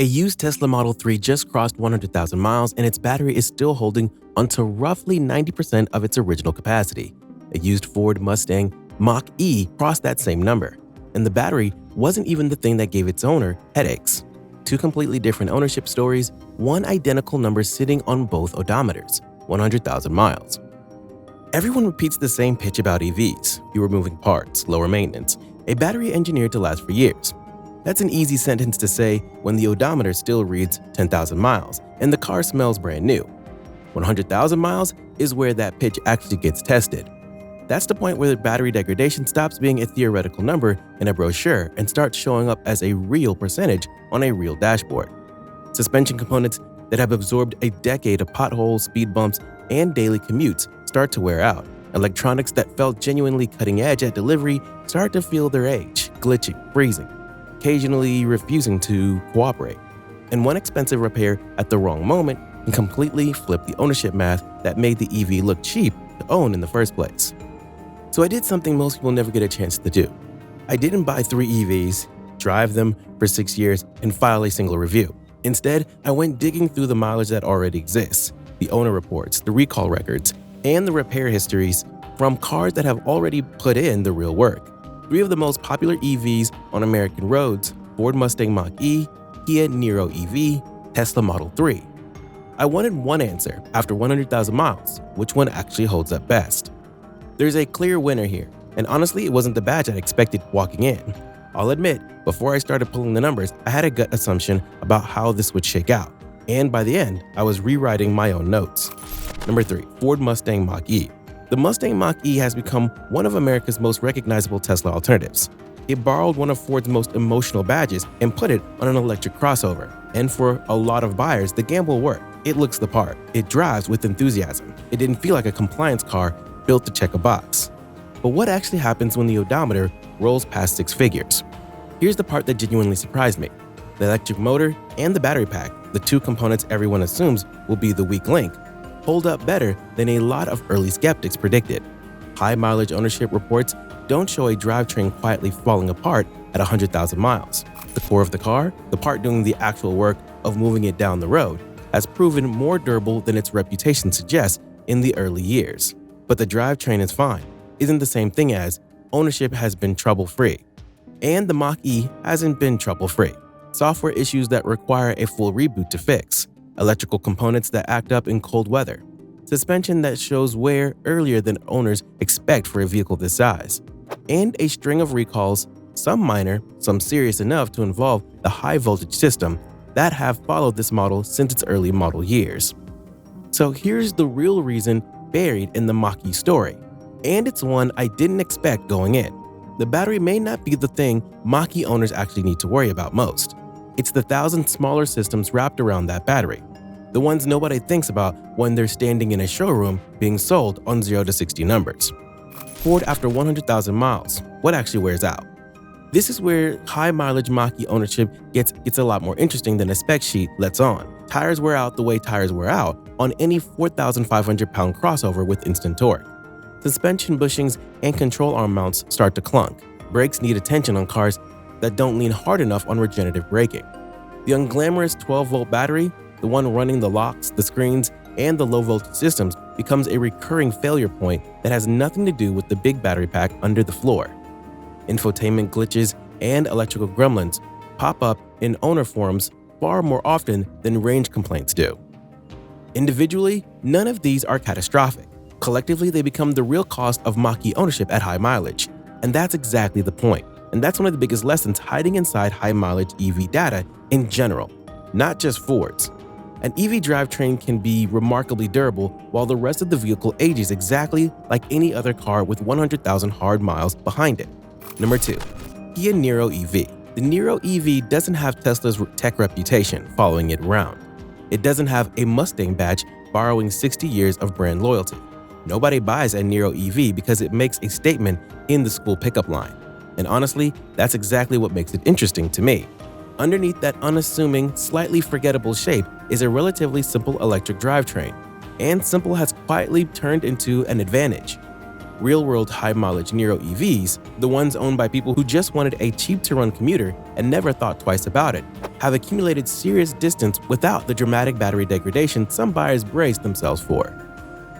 A used Tesla Model 3 just crossed 100,000 miles and its battery is still holding onto roughly 90% of its original capacity. A used Ford Mustang Mach-E crossed that same number, and the battery wasn't even the thing that gave its owner headaches. Two completely different ownership stories, one identical number sitting on both odometers, 100,000 miles. Everyone repeats the same pitch about EVs: fewer moving parts, lower maintenance, a battery engineered to last for years. That's an easy sentence to say when the odometer still reads 10,000 miles and the car smells brand new. 100,000 miles is where that pitch actually gets tested. That's the point where the battery degradation stops being a theoretical number in a brochure and starts showing up as a real percentage on a real dashboard. Suspension components that have absorbed a decade of potholes, speed bumps, and daily commutes start to wear out. Electronics that felt genuinely cutting edge at delivery start to feel their age, glitching, freezing, occasionally refusing to cooperate. And one expensive repair at the wrong moment can completely flip the ownership math that made the EV look cheap to own in the first place. So I did something most people never get a chance to do. I didn't buy 3 EVs, drive them for 6 years, and file a single review. Instead, I went digging through the mileage that already exists, the owner reports, the recall records, and the repair histories from cars that have already put in the real work. 3 of the most popular EVs on American roads: Ford Mustang Mach-E, Kia Niro EV, Tesla Model 3. I wanted one answer after 100,000 miles: which one actually holds up best? There's a clear winner here, and honestly, it wasn't the badge I expected walking in. I'll admit, before I started pulling the numbers, I had a gut assumption about how this would shake out, and by the end, I was rewriting my own notes. Number 3, Ford Mustang Mach-E. The Mustang Mach-E has become one of America's most recognizable Tesla alternatives. It borrowed one of Ford's most emotional badges and put it on an electric crossover. And for a lot of buyers, the gamble worked. It looks the part. It drives with enthusiasm. It didn't feel like a compliance car built to check a box. But what actually happens when the odometer rolls past 6 figures? Here's the part that genuinely surprised me. The electric motor and the battery pack, the 2 components everyone assumes will be the weak link, hold up better than a lot of early skeptics predicted. High mileage ownership reports don't show a drivetrain quietly falling apart at 100,000 miles. The core of the car, the part doing the actual work of moving it down the road, has proven more durable than its reputation suggests in the early years. But the drivetrain is fine, isn't the same thing as ownership has been trouble-free. And the Mach-E hasn't been trouble-free. Software issues that require a full reboot to fix, electrical components that act up in cold weather, suspension that shows wear earlier than owners expect for a vehicle this size, and a string of recalls, some minor, some serious enough to involve the high-voltage system, that have followed this model since its early model years. So here's the real reason buried in the Mach-E story, and it's one I didn't expect going in. The battery may not be the thing Mach-E owners actually need to worry about most. It's the 1,000 smaller systems wrapped around that battery, the ones nobody thinks about when they're standing in a showroom being sold on 0 to 60 numbers. Ford after 100,000 miles, what actually wears out? This is where high mileage Mach-E ownership gets a lot more interesting than a spec sheet lets on. Tires wear out the way tires wear out on any 4,500-pound crossover with instant torque. Suspension bushings and control arm mounts start to clunk. Brakes need attention on cars that don't lean hard enough on regenerative braking. The unglamorous 12-volt battery, the one running the locks, the screens, and the low-voltage systems, becomes a recurring failure point that has nothing to do with the big battery pack under the floor. Infotainment glitches and electrical gremlins pop up in owner forums far more often than range complaints do. Individually, none of these are catastrophic. Collectively, they become the real cost of Mach-E ownership at high mileage. And that's exactly the point. And that's one of the biggest lessons hiding inside high mileage EV data in general, not just Ford's. An EV drivetrain can be remarkably durable while the rest of the vehicle ages exactly like any other car with 100,000 hard miles behind it. Number 2, Kia Niro EV. The Niro EV doesn't have Tesla's tech reputation following it around. It doesn't have a Mustang badge borrowing 60 years of brand loyalty. Nobody buys a Niro EV because it makes a statement in the school pickup line. And honestly, that's exactly what makes it interesting to me. Underneath that unassuming, slightly forgettable shape is a relatively simple electric drivetrain, and simple has quietly turned into an advantage. Real-world high-mileage Niro EVs, the ones owned by people who just wanted a cheap-to-run commuter and never thought twice about it, have accumulated serious distance without the dramatic battery degradation some buyers brace themselves for.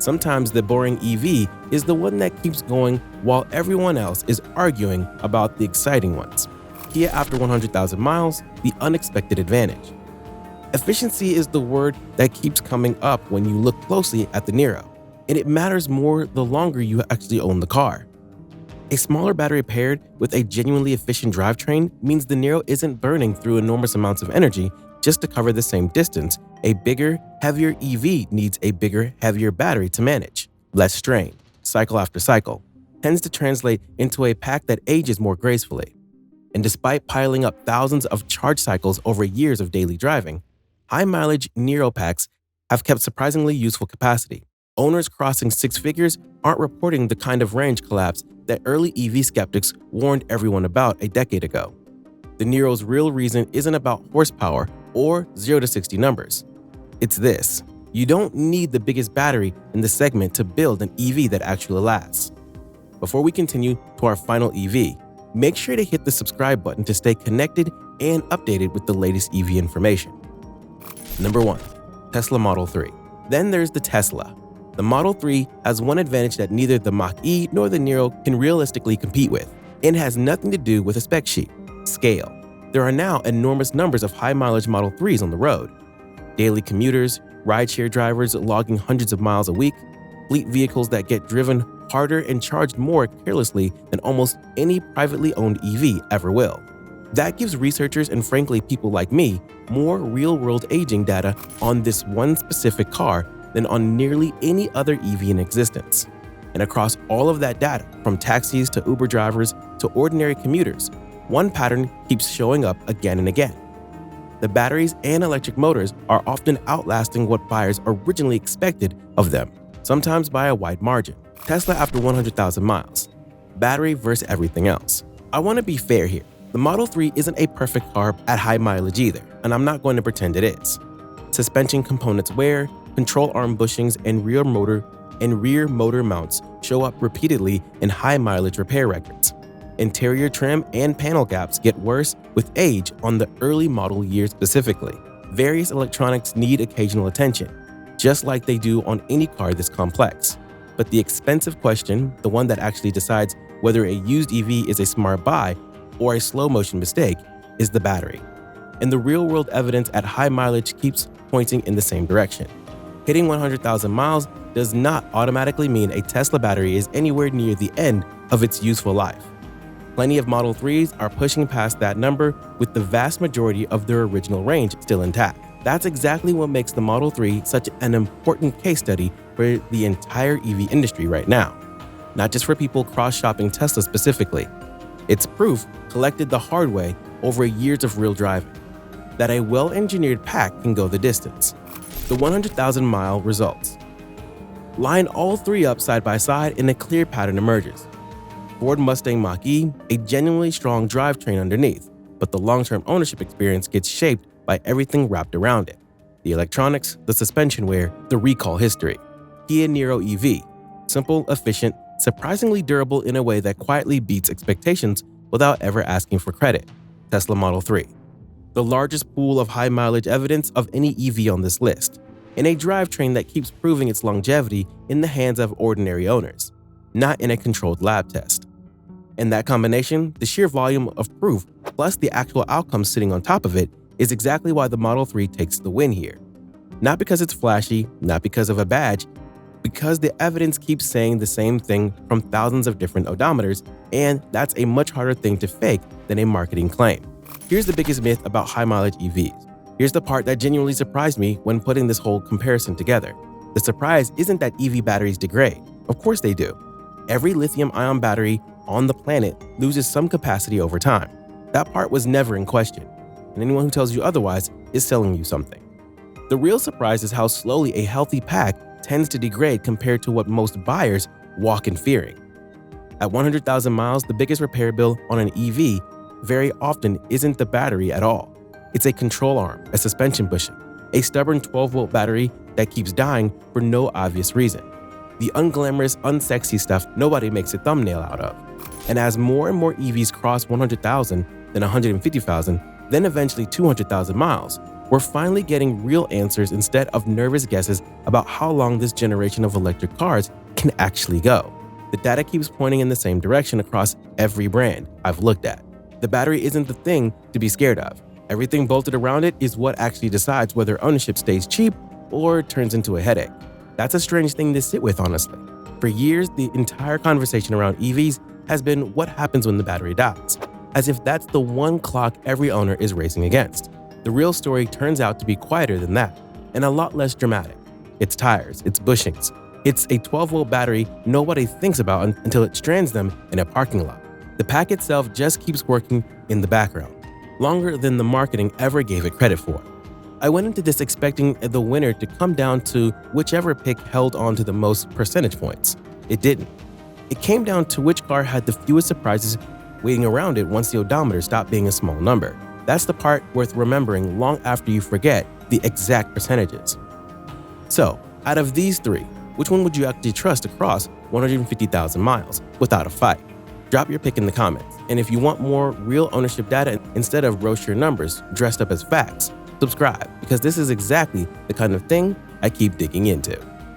Sometimes the boring EV is the one that keeps going while everyone else is arguing about the exciting ones. Kia after 100,000 miles, the unexpected advantage. Efficiency is the word that keeps coming up when you look closely at the Niro, and it matters more the longer you actually own the car. A smaller battery paired with a genuinely efficient drivetrain means the Niro isn't burning through enormous amounts of energy just to cover the same distance. A bigger, heavier EV needs a bigger, heavier battery to manage. Less strain, cycle after cycle, tends to translate into a pack that ages more gracefully. And despite piling up thousands of charge cycles over years of daily driving, high-mileage Niro packs have kept surprisingly useful capacity. Owners crossing six figures aren't reporting the kind of range collapse that early EV skeptics warned everyone about a decade ago. The Niro's real reason isn't about horsepower or 0 to 60 numbers. It's this: you don't need the biggest battery in the segment to build an EV that actually lasts. Before we continue to our final EV, make sure to hit the subscribe button to stay connected and updated with the latest EV information. Number 1. Tesla Model 3. Then there's the Tesla. The Model 3 has one advantage that neither the Mach-E nor the Niro can realistically compete with, and has nothing to do with a spec sheet: scale. There are now enormous numbers of high-mileage Model 3s on the road. Daily commuters, rideshare drivers logging hundreds of miles a week, fleet vehicles that get driven harder and charged more carelessly than almost any privately owned EV ever will. That gives researchers and frankly people like me more real-world aging data on this one specific car than on nearly any other EV in existence. And across all of that data, from taxis to Uber drivers to ordinary commuters, one pattern keeps showing up again and again. The batteries and electric motors are often outlasting what buyers originally expected of them, sometimes by a wide margin. Tesla after 100,000 miles. Battery versus everything else. I want to be fair here. The Model 3 isn't a perfect car at high mileage either, and I'm not going to pretend it is. Suspension components wear, control arm bushings, and rear motor mounts show up repeatedly in high mileage repair records. Interior trim and panel gaps get worse with age on the early model years specifically. Various electronics need occasional attention, just like they do on any car this complex. But the expensive question, the one that actually decides whether a used EV is a smart buy or a slow-motion mistake, is the battery. And the real-world evidence at high mileage keeps pointing in the same direction. Hitting 100,000 miles does not automatically mean a Tesla battery is anywhere near the end of its useful life. Plenty of Model 3s are pushing past that number, with the vast majority of their original range still intact. That's exactly what makes the Model 3 such an important case study for the entire EV industry right now, not just for people cross-shopping Tesla specifically. It's proof collected the hard way over years of real driving that a well-engineered pack can go the distance. The 100,000-mile results. Line all three up side by side and a clear pattern emerges. Ford Mustang Mach-E, a genuinely strong drivetrain underneath, but the long-term ownership experience gets shaped by everything wrapped around it: the electronics, the suspension wear, the recall history. Kia Niro EV, simple, efficient, surprisingly durable in a way that quietly beats expectations without ever asking for credit. Tesla Model 3, the largest pool of high-mileage evidence of any EV on this list, and a drivetrain that keeps proving its longevity in the hands of ordinary owners, not in a controlled lab test. And that combination, the sheer volume of proof plus the actual outcome sitting on top of it, is exactly why the Model 3 takes the win here. Not because it's flashy, not because of a badge, because the evidence keeps saying the same thing from thousands of different odometers, and that's a much harder thing to fake than a marketing claim. Here's the biggest myth about high-mileage EVs. Here's the part that genuinely surprised me when putting this whole comparison together. The surprise isn't that EV batteries degrade. Of course they do. Every lithium-ion battery on the planet loses some capacity over time. That part was never in question, and anyone who tells you otherwise is selling you something. The real surprise is how slowly a healthy pack tends to degrade compared to what most buyers walk in fearing. At 100,000 miles, the biggest repair bill on an EV very often isn't the battery at all. It's a control arm, a suspension bushing, a stubborn 12-volt battery that keeps dying for no obvious reason. The unglamorous, unsexy stuff nobody makes a thumbnail out of. And as more and more EVs cross 100,000, then 150,000, then eventually 200,000 miles, we're finally getting real answers instead of nervous guesses about how long this generation of electric cars can actually go. The data keeps pointing in the same direction across every brand I've looked at. The battery isn't the thing to be scared of. Everything bolted around it is what actually decides whether ownership stays cheap or turns into a headache. That's a strange thing to sit with, honestly. For years, the entire conversation around EVs has been what happens when the battery dies, as if that's the one clock every owner is racing against. The real story turns out to be quieter than that, and a lot less dramatic. It's tires, it's bushings, it's a 12-volt battery nobody thinks about until it strands them in a parking lot. The pack itself just keeps working in the background, longer than the marketing ever gave it credit for. I went into this expecting the winner to come down to whichever pick held on to the most percentage points. It didn't. It came down to which car had the fewest surprises waiting around it once the odometer stopped being a small number. That's the part worth remembering long after you forget the exact percentages. So, out of these three, which one would you actually trust across 150,000 miles without a fight? Drop your pick in the comments. And if you want more real ownership data instead of brochure numbers dressed up as facts, subscribe, because this is exactly the kind of thing I keep digging into.